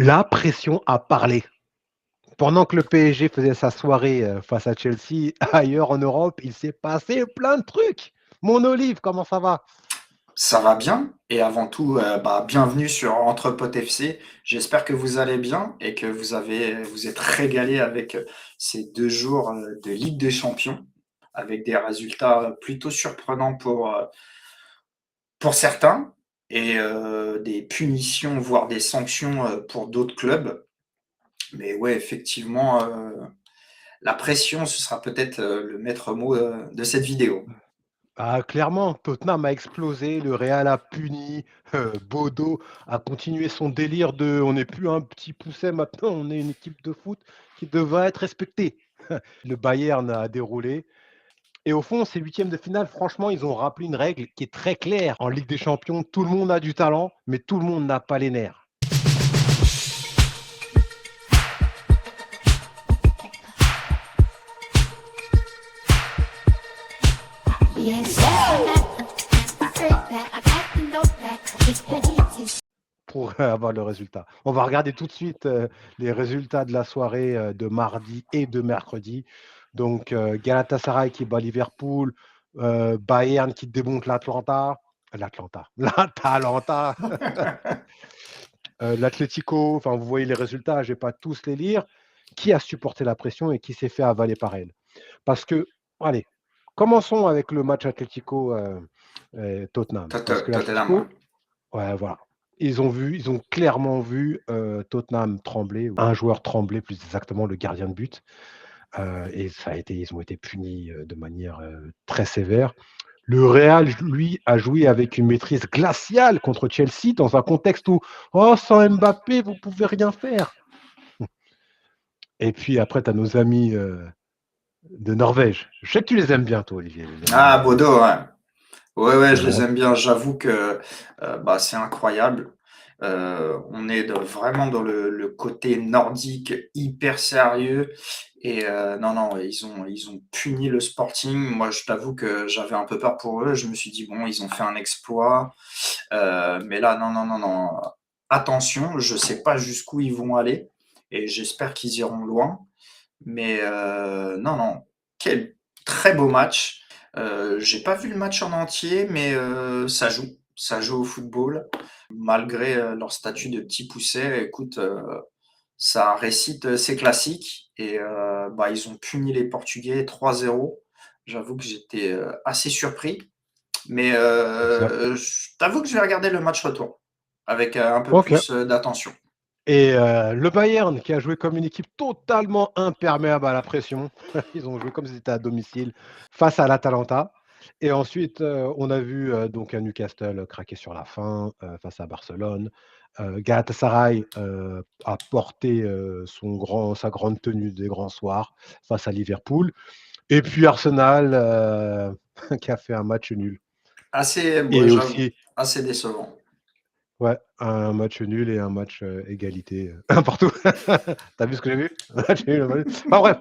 La pression a parlé. Pendant que le PSG faisait sa soirée, face à Chelsea, ailleurs en Europe, il s'est passé plein de trucs. Mon Olive, comment ça va? Ça va bien et avant tout, bienvenue sur Entre Potes FC. J'espère que vous allez bien et que vous êtes régalés avec ces 2 jours, de Ligue des Champions, avec des résultats plutôt surprenants pour certains et des punitions, voire des sanctions, pour d'autres clubs. Mais ouais, effectivement, la pression, ce sera peut-être, le maître mot, de cette vidéo. Ah, clairement, Tottenham a explosé, le Real a puni, Bodo a continué son délire de: «On n'est plus un petit pousset maintenant, on est une équipe de foot qui devrait être respectée». Le Bayern a déroulé et au fond, ces huitièmes de finale, franchement, ils ont rappelé une règle qui est très claire en Ligue des Champions: tout le monde a du talent, mais tout le monde n'a pas les nerfs. Pour avoir le résultat. On va regarder tout de suite, les résultats de la soirée, de mardi et de mercredi. Donc, Galatasaray qui bat Liverpool, Bayern qui démonte l'Atalanta, l'Atlético, enfin vous voyez les résultats, je vais pas tous les lire. Qui a supporté la pression et qui s'est fait avaler par elle? Parce que allez, commençons avec le match Atlético, Tottenham. Parce que Tottenham, ouais. l'Atlético, ouais, voilà. Ils ont clairement vu, Tottenham trembler, ou un joueur trembler plus exactement, le gardien de but, et ils ont été punis, de manière, très sévère. Le Real, lui, a joué avec une maîtrise glaciale contre Chelsea dans un contexte où: «Oh, sans Mbappé, vous pouvez rien faire». Et puis après, tu as nos amis, de Norvège. Je sais que tu les aimes bien toi, Olivier, les amis Ah, norvégiens. Bodo, ouais. Ouais, ouais, je les Ouais. aime bien. J'avoue que c'est incroyable. On est vraiment dans le côté nordique hyper sérieux. Et non, non, ils ont puni le Sporting. Moi, je t'avoue que j'avais un peu peur pour eux. Je me suis dit, bon, ils ont fait un exploit. Mais là, non, non, non, non. Attention, je sais pas jusqu'où ils vont aller. Et j'espère qu'ils iront loin. Mais non, non, quel très beau match. J'ai pas vu le match en entier, mais ça joue au football. Malgré leur statut de petit pousset, écoute, ça récite ses classiques et ils ont puni les Portugais 3-0. J'avoue que j'étais assez surpris, mais Exact. je t'avoue que je vais regarder le match retour avec un peu OK. plus d'attention. Et le Bayern qui a joué comme une équipe totalement imperméable à la pression. Ils ont joué comme s'ils étaient à domicile face à l'Atalanta. Et ensuite, on a vu, donc un Newcastle craquer sur la fin, face à Barcelone. Galatasaray, a porté, sa grande tenue des grands soirs face à Liverpool. Et puis Arsenal, qui a fait un match nul. Assez, ouais, Et j'avoue, aussi, assez décevant. ouais, un match nul et un match, égalité, un partout. Tu vu ce que j'ai vu? Un match nul, un match enfin bref,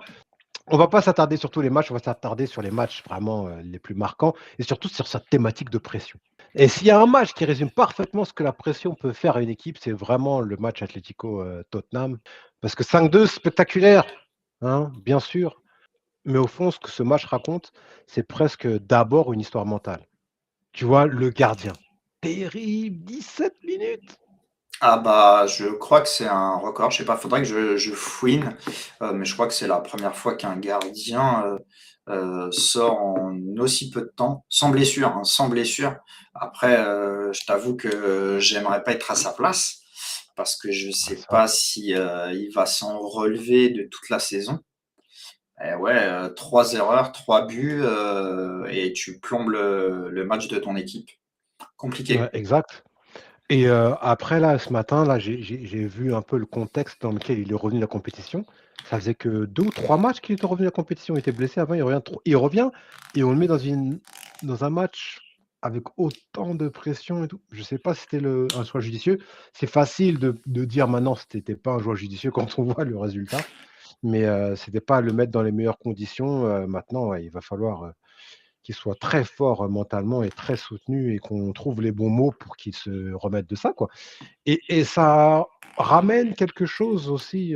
on va pas s'attarder sur tous les matchs, on va s'attarder sur les matchs vraiment, les plus marquants et surtout sur sa thématique de pression. Et s'il y a un match qui résume parfaitement ce que la pression peut faire à une équipe, c'est vraiment le match Atlético, Tottenham. Parce que 5-2 spectaculaire, hein, bien sûr, mais au fond, ce que ce match raconte, c'est presque d'abord une histoire mentale. Tu vois? Le gardien, terrible, 17 minutes! Ah bah, je crois que c'est un record. Je sais pas, faudrait que je fouine, mais je crois que c'est la première fois qu'un gardien, sort en aussi peu de temps, sans blessure, hein, sans blessure. Après, je t'avoue que j'aimerais pas être à sa place, parce que je Ouais, sais ça. pas si, il va s'en relever de toute la saison. Et ouais, 3 erreurs, 3 buts, et tu plombes le match de ton équipe. Ouais, Compliqué. exact. Et après là, ce matin là, j'ai vu un peu le contexte dans lequel il est revenu de la compétition. Ça faisait que 2 ou 3 matchs qu'il était revenu de la compétition. Il était blessé avant, il revient et on le met dans un match avec autant de pression et tout. Je sais pas si c'était un choix judicieux. C'est facile de dire maintenant c'était pas un choix judicieux quand on voit le résultat, mais c'était pas le mettre dans les meilleures conditions. Maintenant, ouais, il va falloir, qu'il soit très fort mentalement et très soutenu et qu'on trouve les bons mots pour qu'il se remette de ça, quoi. Et ça ramène quelque chose aussi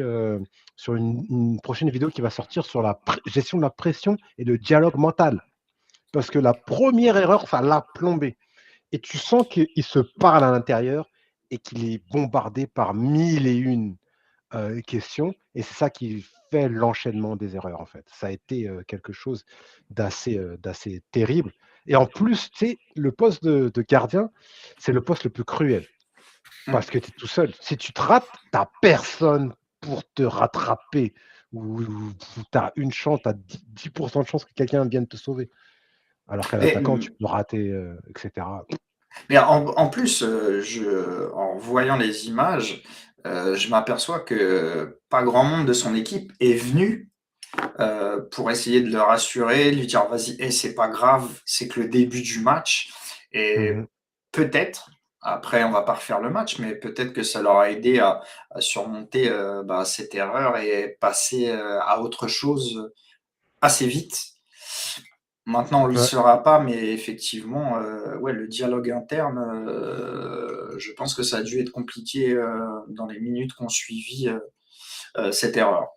sur une prochaine vidéo qui va sortir sur la gestion de la pression et le dialogue mental. Parce que la première erreur, ça l'a plombé. Et tu sens qu'il se parle à l'intérieur et qu'il est bombardé par mille et une questions. Et c'est ça qui fait l'enchaînement des erreurs, en fait. Ça a été quelque chose d'assez terrible. Et en plus, tu sais, le poste de gardien, c'est le poste le plus cruel. Parce que tu es tout seul. Si tu te rates, tu n'as personne pour te rattraper. Ou tu as une chance, tu as 10% de chance que quelqu'un vienne te sauver. Alors qu'à Mais, l'attaquant, tu peux rater, etc. mais en plus, en voyant les images, je m'aperçois que pas grand monde de son équipe est venu pour essayer de le rassurer, lui dire vas-y, c'est pas grave, c'est que le début du match. Et Mmh. peut-être, après on va pas refaire le match, mais peut-être que ça leur a aidé à surmonter cette erreur et passer à autre chose assez vite. Maintenant, on ne le Ouais. saura pas, mais effectivement, ouais, le dialogue interne, je pense que ça a dû être compliqué dans les minutes qui ont suivi cette erreur.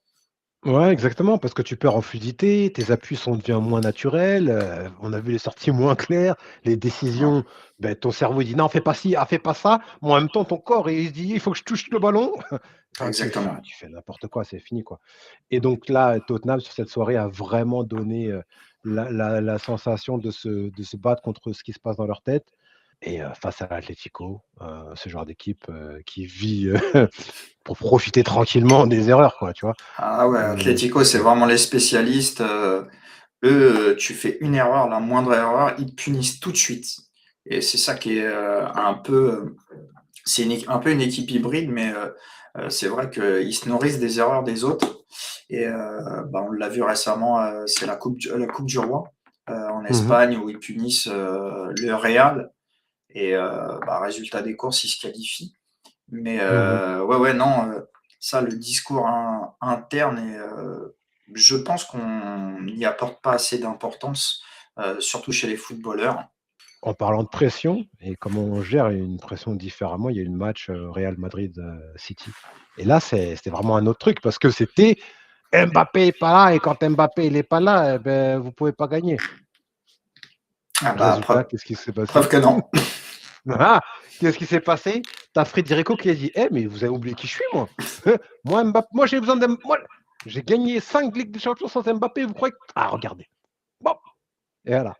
Ouais, exactement, parce que tu perds en fluidité, tes appuis sont deviennent moins naturels, on a vu les sorties moins claires, les Ouais, décisions, ben ton cerveau il dit: «Non, fais pas ci, ah, fais pas ça», mais en même temps ton corps il se dit: «Il faut que je touche le ballon». Enfin exactement. tu fais n'importe quoi, c'est fini, quoi. Et donc là, Tottenham sur cette soirée a vraiment donné, la sensation de se battre contre ce qui se passe dans leur tête. Et face à l'Atlético, ce genre d'équipe, qui vit, pour profiter tranquillement des erreurs, quoi, tu vois? Ah ouais, Mmh, Atlético, c'est mmh. vraiment les spécialistes. Eux, tu fais une erreur, la moindre erreur, ils te punissent tout de suite. Et c'est ça qui est un peu. C'est un peu une équipe hybride, mais c'est vrai qu'ils se nourrissent des erreurs des autres. Et on l'a vu récemment, c'est la coupe du Roi en Mmh mh. Espagne où ils punissent le Real. Et résultat des courses, ils se qualifient. Mais Mmh. ouais, ouais, non, ça, le discours interne, et je pense qu'on n'y apporte pas assez d'importance, surtout chez les footballeurs. En parlant de pression et comment on gère une pression différemment, il y a eu le match, Real Madrid, City, et là, c'était vraiment un autre truc parce que c'était Mbappé est pas là et quand Mbappé il est pas là, vous pouvez pas gagner. Ah bah, Résultat, qu'est-ce qui s'est preuve passé? que non. Ah! Qu'est-ce qui s'est passé? Tu as Federico qui a dit: «Eh, mais vous avez oublié qui je suis moi. Moi j'ai besoin moi j'ai gagné 5 Ligues des Champions sans Mbappé, vous croyez que» ah regardez, bon, et voilà,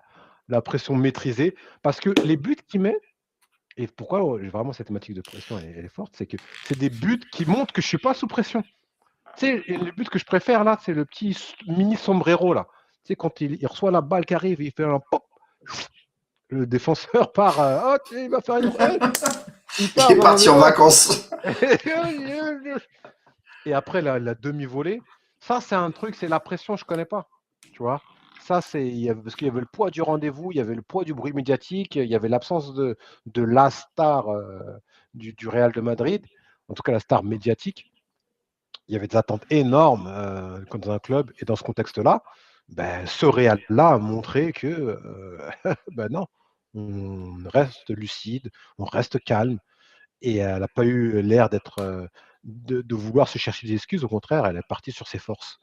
la pression maîtrisée parce que les buts qu'il met et pourquoi, vraiment cette thématique de pression elle est forte, c'est que c'est des buts qui montrent que je suis pas sous pression. Tu sais, les buts que je préfère là, c'est le petit mini sombrero là. Tu sais quand il reçoit la balle qui arrive, il fait un pop, le défenseur part, «Oh il va faire une il Il part est dans parti en le vacances. et après la demi-volée, ça c'est un truc, c'est la pression, je connais pas, tu vois? Ça c'est il y avait parce qu'il y avait le poids du rendez-vous, il y avait le poids du bruit médiatique, il y avait l'absence de la star, du Real de Madrid, en tout cas la star médiatique. Il y avait des attentes énormes, comme dans un club et dans ce contexte-là, ce Real-là a montré que, non, on reste lucide, on reste calme. Et elle n'a pas eu l'air d'être, de vouloir se chercher des excuses. Au contraire, elle est partie sur ses forces.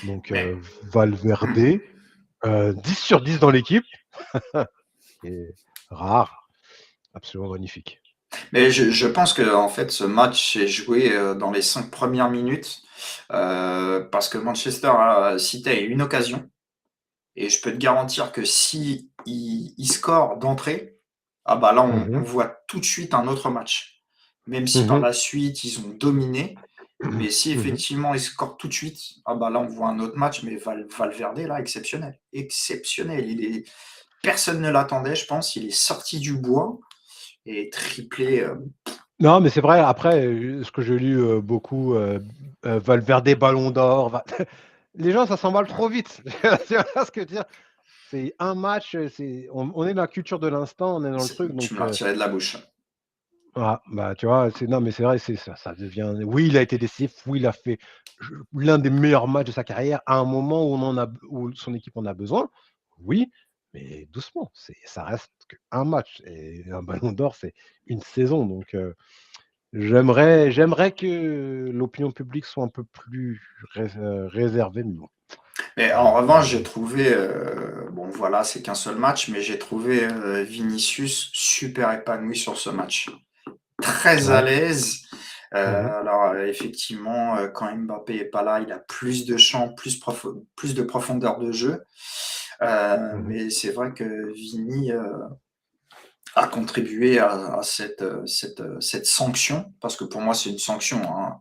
Donc, Mais, Valverde, 10 sur 10 dans l'équipe, et rare, absolument magnifique. mais je pense que en fait, ce match s'est joué dans les 5 premières minutes parce que Manchester City a eu une occasion. Et je peux te garantir que si il score d'entrée, ah bah là, Mmh on mh. voit tout de suite un autre match. Même si par Mmh la suite, ils ont dominé, mais si mh. effectivement ils scorent tout de suite, ah bah là, on voit un autre match. Mais Valverde, là, exceptionnel. Exceptionnel. Personne ne l'attendait, je pense. Il est sorti du bois et triplé. Non, mais c'est vrai, après, ce que j'ai lu, beaucoup, Valverde ballon d'or, va les gens, ça s'emballe trop vite. Tu vois ce que je veux dire? C'est un match, on est dans la culture de l'instant, on est dans le truc, Tu me donc l'as retiré de la bouche. ah, tu vois, non, mais c'est vrai, c'est ça, ça devient oui, il a été décisif, oui, il a fait l'un des meilleurs matchs de sa carrière à un moment où où son équipe en a besoin, oui, mais doucement, ça reste qu'un match et un ballon d'or, c'est une saison donc j'aimerais que l'opinion publique soit un peu plus réservée, mais bon, Mais en revanche, j'ai trouvé, bon voilà, c'est qu'un seul match, mais j'ai trouvé, Vinicius super épanoui sur ce match. Très à ouais. l'aise. Mmh. Alors, effectivement, quand Mbappé est pas là, il a plus de champ, plus de profondeur de jeu. Mmh. Mais c'est vrai que Vini, a contribué à cette sanction, parce que pour moi, c'est une sanction, hein.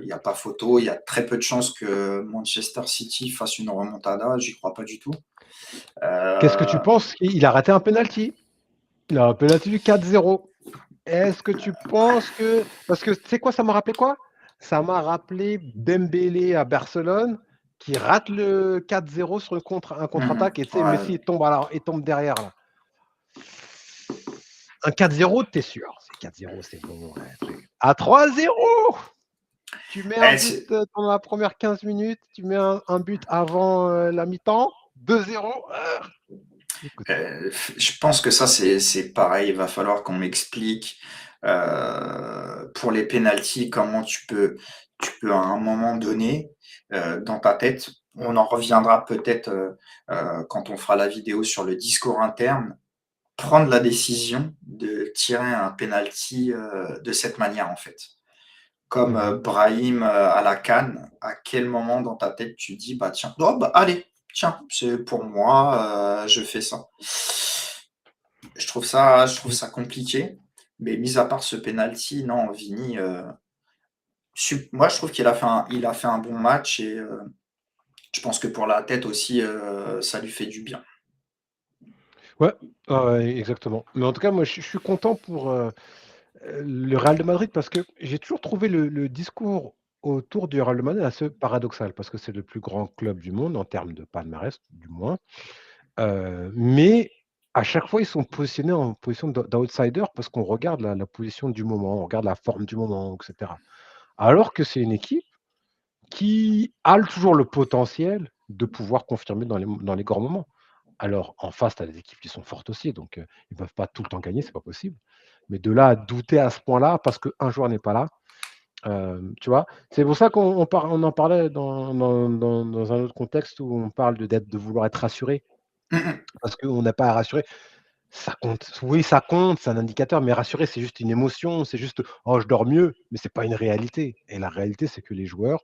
Il y a pas photo, il y a très peu de chances que Manchester City fasse une remontada, j'y crois pas du tout. Qu'est-ce que tu Heu, penses? Il a raté un penalty. Il a un penalty du 4-0. Est-ce que tu penses que parce que tu sais quoi, ça m'a rappelé quoi? Ça m'a rappelé Dembélé à Barcelone qui rate le 4-0 sur un contre-attaque et tu sais ouais, Messi il tombe derrière là. Un 4-0, tu es sûr, c'est 4-0, c'est bon, ouais, truc. À 3-0, tu mets un but, c'est pendant la première 15 minutes, tu mets un but avant, la mi-temps, 2-0, écoute, Je pense que ça, c'est pareil. Il va falloir qu'on m'explique, pour les pénaltys, comment tu peux à un moment donné, dans ta tête, on en reviendra peut-être, quand on fera la vidéo sur le discours interne, prendre la décision de tirer un penalty, de cette manière, en fait. Comme, mmh. Brahim, à la CAN, à quel moment dans ta tête tu dis: «Bah tiens, oh bah allez, tiens, c'est pour moi, je fais ça». Je trouve ça compliqué, mais mis à part ce penalty, non, Vini, moi je trouve qu'il a fait un bon match et je pense que pour la tête aussi, ça lui fait du bien. Ouais, ouais, ouais, exactement. Mais en tout cas, moi, je suis content pour, le Real de Madrid parce que j'ai toujours trouvé le discours autour du Real de Madrid assez paradoxal parce que c'est le plus grand club du monde en termes de palmarès, du moins. Mais à chaque fois, ils sont positionnés en position d'outsider parce qu'on regarde la position du moment, on regarde la forme du moment, et cetera. Alors que c'est une équipe qui a toujours le potentiel de pouvoir confirmer dans les grands moments. Alors en face, tu as des équipes qui sont fortes aussi, donc ils peuvent pas tout le temps gagner, c'est pas possible. Mais de là à douter à ce point-là parce qu'un joueur n'est pas là, tu vois? C'est pour ça on en parlait dans un autre contexte où on parle de vouloir être rassuré Mmh mh. parce qu'on n'a pas à rassurer. Ça compte, oui, ça compte, c'est un indicateur, mais rassurer, c'est juste une émotion, c'est juste: «Oh, je dors mieux», mais c'est pas une réalité et la réalité, c'est que les joueurs,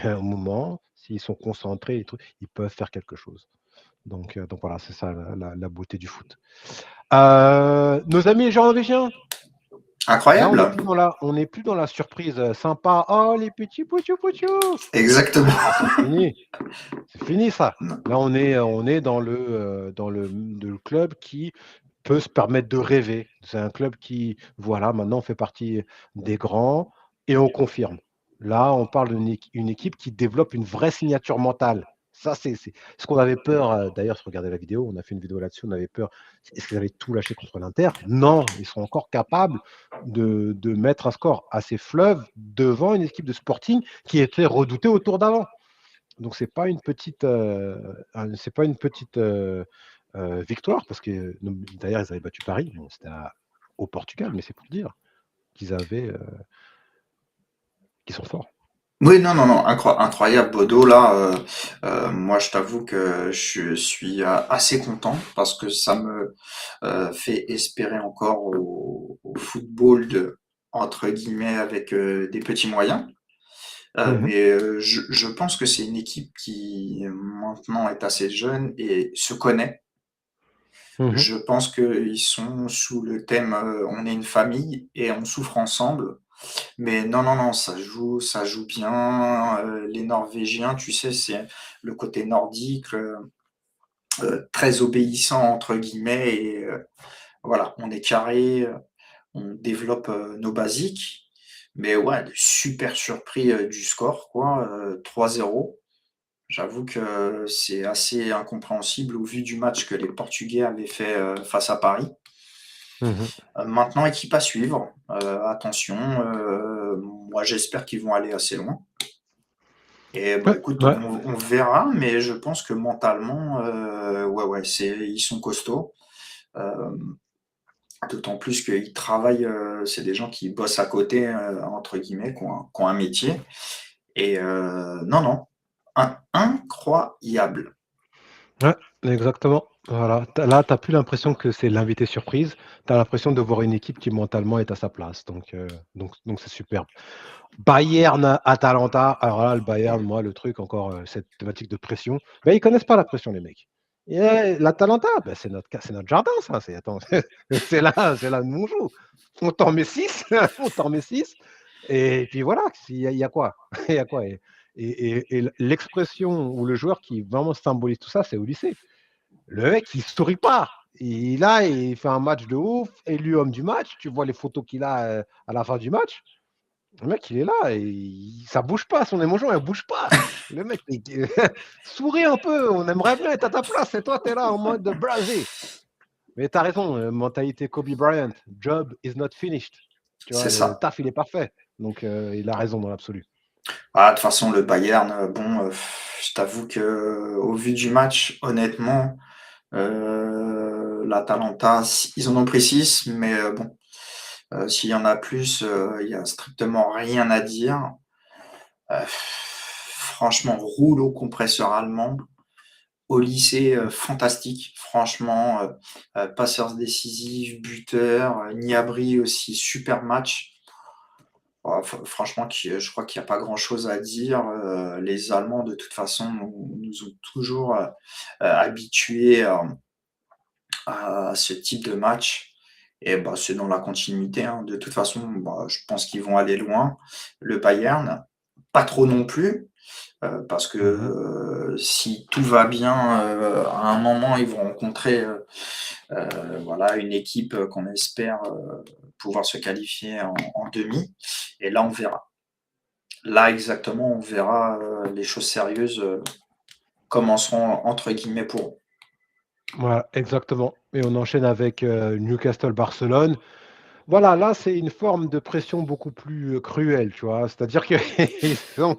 au moment, s'ils sont concentrés et tout, ils peuvent faire quelque chose. Donc voilà, c'est ça la beauté du foot. Nos amis les norvégiens, là, Incroyable! on n'est plus dans la surprise, sympa: «Oh, les petits poutchou poutchou». Exactement. Ah, c'est fini ça. Non. Là, on est dans le club qui peut se permettre de rêver. C'est un club qui, voilà, maintenant on fait partie des grands et on confirme. Là, on parle une équipe qui développe une vraie signature mentale. Ça, c'est ce qu'on avait peur, d'ailleurs, si vous regardez la vidéo, on a fait une vidéo là-dessus, on avait peur. Est-ce qu'ils avaient tout lâché contre l'Inter? Non, ils sont encore capables de mettre un score assez fleuve devant une équipe de Sporting qui était redoutée au tour d'avant. Donc c'est pas une petite, victoire parce que d'ailleurs ils avaient battu Paris, bon c'était au Portugal, mais c'est pour dire qu'ils avaient, qu'ils sont forts. Oui, non, non, non, incroyable Bodo là, moi je t'avoue que je suis, assez content parce que ça me, fait espérer encore au football de entre guillemets «avec, des petits moyens». Mmh mh. Mais, je pense que c'est une équipe qui maintenant est assez jeune et se connaît. Mmh. Je pense qu'ils sont sous le thème, «On est une famille et on souffre ensemble». Mais non, non, non, ça joue bien, les Norvégiens, tu sais, c'est le côté nordique, très «obéissant» entre guillemets et voilà, on est carré, on développe, nos basiques. Mais ouais, super surpris, du score quoi, 3-0. J'avoue que c'est assez incompréhensible au vu du match que les Portugais avaient fait, face à Paris. Mmh. Maintenant équipe à suivre, attention, moi j'espère qu'ils vont aller assez loin. Et bah, Ouais, écoute, ouais. on verra, mais je pense que mentalement, ouais, ils sont costauds. Hem, D'autant plus qu'ils travaillent, c'est des gens qui bossent «à côté», entre guillemets, qui ont un métier et non, non, incroyable. Ouais, exactement. Voilà. Là, tu as plus l'impression que c'est l'invité surprise. Tu as l'impression de voir une équipe qui mentalement est à sa place. Donc c'est superbe. Bayern, Atalanta. Alors là, le Bayern, moi, le truc encore, cette thématique de pression, ben, ils connaissent pas la pression, les mecs. Et l'Atalanta, ben, c'est notre jardin, ça. Attends, c'est là où on joue. On t'en met 6, on t'en met 6. Et puis voilà, il y a quoi? Il y a quoi? Et l'expression ou le joueur qui vraiment symbolise tout ça, c'est Olysée. Le mec, il sourit pas. Il fait un match de ouf, élu homme du match. Tu vois les photos qu'il a à la fin du match. Le mec, il est là et ça bouge pas, son émotion, elle bouge pas. Le mec, souris un peu, on aimerait bien être à ta place et toi, tu es là en mode blasé. Mais tu as raison, mentalité Kobe Bryant, job is not finished. Tu C'est vois, le ça. taf, il est pas fait. Donc, il a raison dans l'absolu. Ah, de toute façon, le Bayern, bon, je t'avoue que au vu du match, honnêtement, l'Atalanta, ils en ont pris 6, mais bon, s'il y en a plus, il y a strictement rien à dire. Franchement, rouleau compresseur allemand. Au lycée, fantastique, franchement, passeur décisif, buteur, Gnabry aussi, super match. Oh, franchement, je crois qu'il y a pas grand-chose à dire. Les Allemands, de toute façon, nous ont toujours, habitués, à ce type de match et bah, c'est dans la continuité, hein. De toute façon, bah, je pense qu'ils vont aller loin. Le Bayern, pas trop non plus. Parce que, Mmh. si tout va bien, à un moment, ils vont rencontrer, voilà, une équipe, qu'on espère, pouvoir se qualifier en demi et là, on verra. Là, exactement, on verra, les choses sérieuses, commenceront entre guillemets pour eux. Voilà, exactement. Et on enchaîne avec, Newcastle-Barcelone. Voilà, là, c'est une forme de pression beaucoup plus, cruelle, tu vois? C'est-à-dire qu'ils sont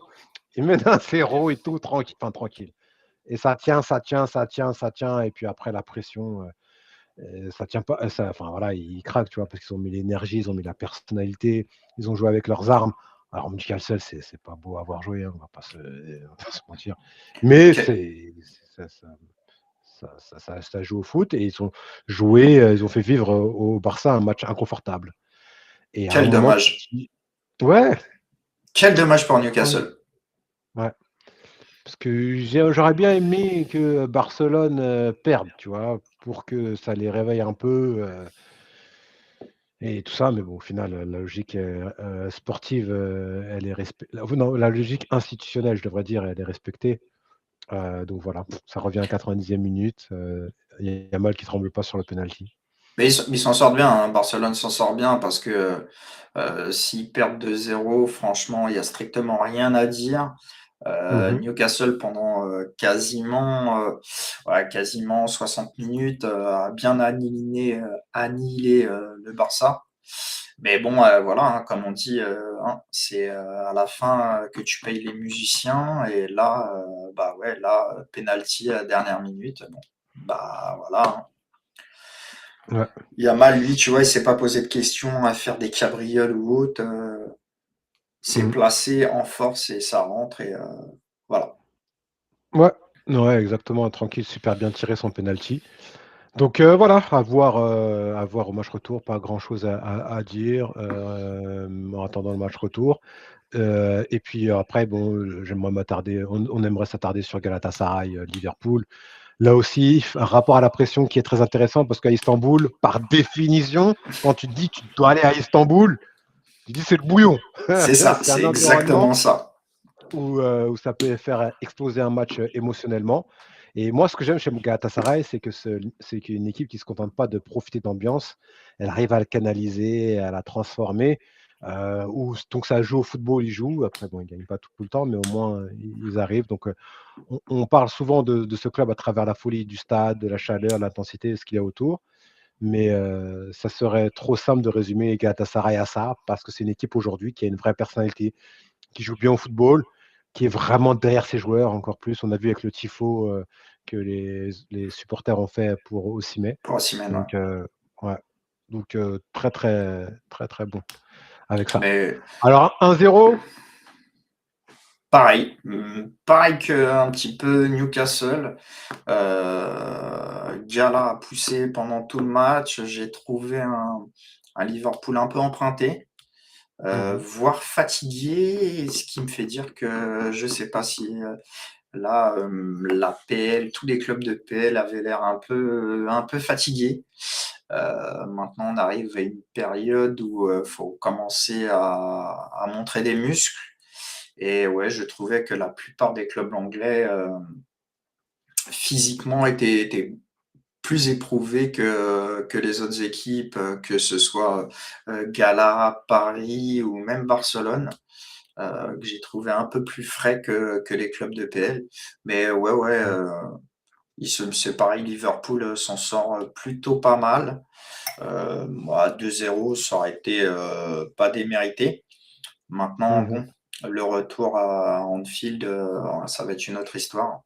ils mènent 1-0 et tout tranquille. Et ça tient, ça tient, ça tient, ça tient et puis après la pression, ça tient pas, ça enfin voilà, ils craquent, tu vois? Parce qu'ils ont mis l'énergie, ils ont mis la personnalité, ils ont joué avec leurs armes. Alors Newcastle, c'est pas beau à voir jouer, hein, on va pas se mentir. Mais Quel ça joue au foot et ils ont fait vivre, au Barça un match inconfortable et à un quel moment dommage. ouais, Quel dommage pour ouais, Newcastle. ouais. Parce que j'aurais bien aimé que Barcelone, perde, tu vois? Pour que ça les réveille un peu, et tout ça, mais bon, au final, la logique, sportive, elle est non, la logique institutionnelle, je devrais dire, elle est respectée. Donc voilà, ça revient à 90e minute, Yamal qui tremble pas sur le penalty. Mais ils s'en sortent bien, hein. Barcelone s'en sort bien parce que, s'ils perdent 2-0, franchement, il y a strictement rien à dire. Mmh. Newcastle pendant, ouais, quasiment 60 minutes, a bien annihilé, le Barça. Mais bon, voilà, hein, comme on dit, hein, c'est, à la fin, que tu payes les musiciens et là, bah, ouais, là, penalty à la dernière minute, bon, bah, voilà, hein. Ouais. Yamal, lui, tu vois, il s'est pas posé de questions à faire des cabrioles ou autre, c'est Mmh. placé en force et ça rentre et voilà. Ouais, ouais, exactement, tranquille, super bien tiré son penalty. Donc voilà, à voir au match retour, pas grand chose à dire, en attendant le match retour. Et puis après bon, j'aimerais m'attarder on aimerait s'attarder sur Galatasaray, Liverpool. Là aussi, un rapport à la pression qui est très intéressant parce qu'à Istanbul, par définition, quand tu te dis: «Tu dois aller à Istanbul», tu dis: «C'est le bouillon». C'est ça, C'est c'est un environnement exactement ça. où ça peut faire exploser un match, émotionnellement. Et moi, ce que j'aime chez Galatasaray, c'est qu'une équipe qui ne se contente pas de profiter d'ambiance, elle arrive à la canaliser, à la transformer, donc ça joue au football, ils jouent. Après bon, ils ne gagnent pas tout le temps, mais au moins, ils arrivent. Donc on parle souvent de ce club à travers la folie du stade, de la chaleur, l'intensité, ce qu'il y a autour. Mais ça serait trop simple de résumer Galatasaray à ça, parce que c'est une équipe aujourd'hui qui a une vraie personnalité, qui joue bien au football, qui est vraiment derrière ses joueurs encore plus. On a vu avec le tifo que les supporters ont fait pour Osimhen. Pour Osimhen, ouais. Donc, ouais. Donc, très, très, très, très bon avec ça. Mais Alors, 1-0. pareil, pareil qu'un petit peu Newcastle. Gala a poussé pendant tout le match. J'ai trouvé un Liverpool un peu emprunté, Mmh. voire fatigué, ce qui me fait dire que je sais pas si là, la PL, tous les clubs de PL avaient l'air un peu fatigués. Maintenant, on arrive à une période où il faut commencer à montrer des muscles. Et ouais, je trouvais que la plupart des clubs anglais, physiquement, étaient plus éprouvés que les autres équipes, que ce soit Gala, Paris ou même Barcelone, que j'ai trouvé un peu plus frais que les clubs de PL. Mais ouais, ouais, Mmh. c'est pareil, Liverpool s'en sort plutôt pas mal. Moi, 2-0, ça aurait été pas démérité. Maintenant, Mmh. bon, le retour à Anfield, ça va être une autre histoire.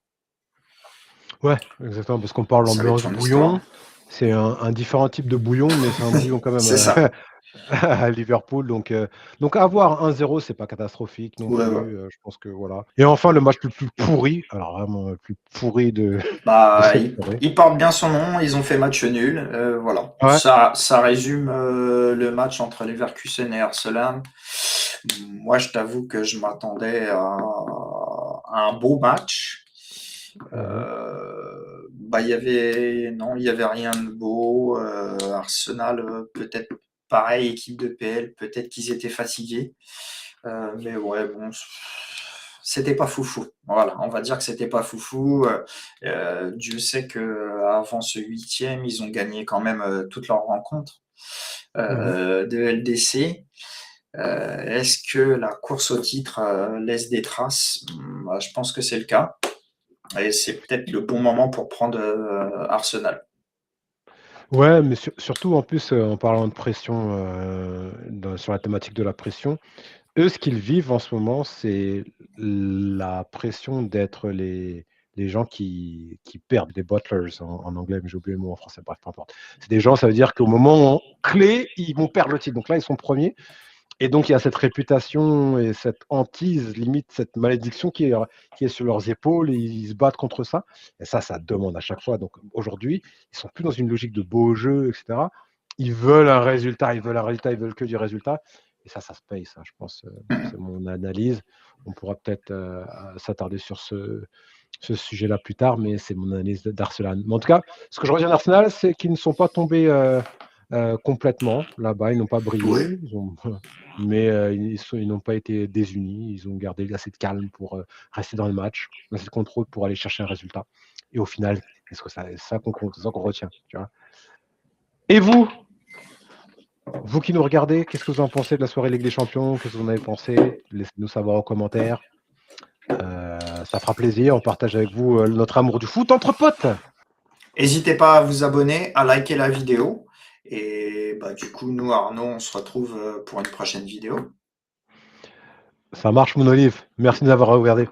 Ouais, exactement, parce qu'on parle Ça va être d'ambiance une histoire. bouillon. C'est un différent type de bouillon, mais c'est un bouillon quand même, C'est ça. à Liverpool, donc avoir 1-0, c'est pas catastrophique non Ouais, ouais. plus, je pense que voilà. Et enfin, le match le plus pourri, alors vraiment le plus pourri de Bah, cette soirée. il porte bien son nom, ils ont fait match nul, voilà. Ouais. Ça résume le match entre Leverkusen et Arsenal. Moi, je t'avoue que je m'attendais à un beau match. Mmh. Bah, non, il y avait rien de beau. Arsenal, peut-être pareil, équipe de PL, peut-être qu'ils étaient fatigués. Mais ouais, bon, c'était pas foufou. Voilà, on va dire que c'était pas foufou. Dieu sait que avant ce huitième, ils ont gagné quand même toutes leurs rencontres Mmh. de LDC. Est-ce que la course au titre laisse des traces? Bah, je pense que c'est le cas. Et c'est peut-être le bon moment pour prendre Arsenal. Ouais, mais surtout en plus, en parlant de pression, sur la thématique de la pression, eux, ce qu'ils vivent en ce moment, c'est la pression d'être les gens qui perdent, les bottlers en anglais, mais j'ai oublié le mot en français, bref, peu importe. C'est des gens, ça veut dire qu'au moment clé, ils vont perdre le titre. Donc là, ils sont premiers. Et donc, il y a cette réputation et cette hantise, limite cette malédiction qui est sur leurs épaules et ils se battent contre ça. Et ça demande à chaque fois. Donc aujourd'hui, ils sont plus dans une logique de beau jeu, etc. Ils veulent un résultat, ils veulent un résultat, ils veulent que du résultat. Et ça se paye, ça, je pense. C'est mon analyse. On pourra peut-être s'attarder sur ce sujet-là plus tard, mais c'est mon analyse d'Arsenal. Mais en tout cas, ce que je retiens d'Arsenal, c'est qu'ils ne sont pas tombés complètement là-bas. Ils n'ont pas Ouais. brillé. Mais ils n'ont pas été désunis. Ils ont gardé assez de calme pour rester dans le match, assez de contrôle pour aller chercher un résultat. Et au final, qu'est-ce que c'est ça qu'on compte, c'est ça qu'on retient. Tu vois. Et vous qui nous regardez, qu'est-ce que vous en pensez de la soirée Ligue des Champions? Qu'est-ce que vous en avez pensé? Laissez-nous savoir en commentaire. Ça fera plaisir. On partage avec vous notre amour du foot entre potes. N'hésitez pas à vous abonner, à liker la vidéo. Et bah, du coup, nous, Arnaud, on se retrouve pour une prochaine vidéo. Ça marche, mon Olive. Merci de nous avoir regardé.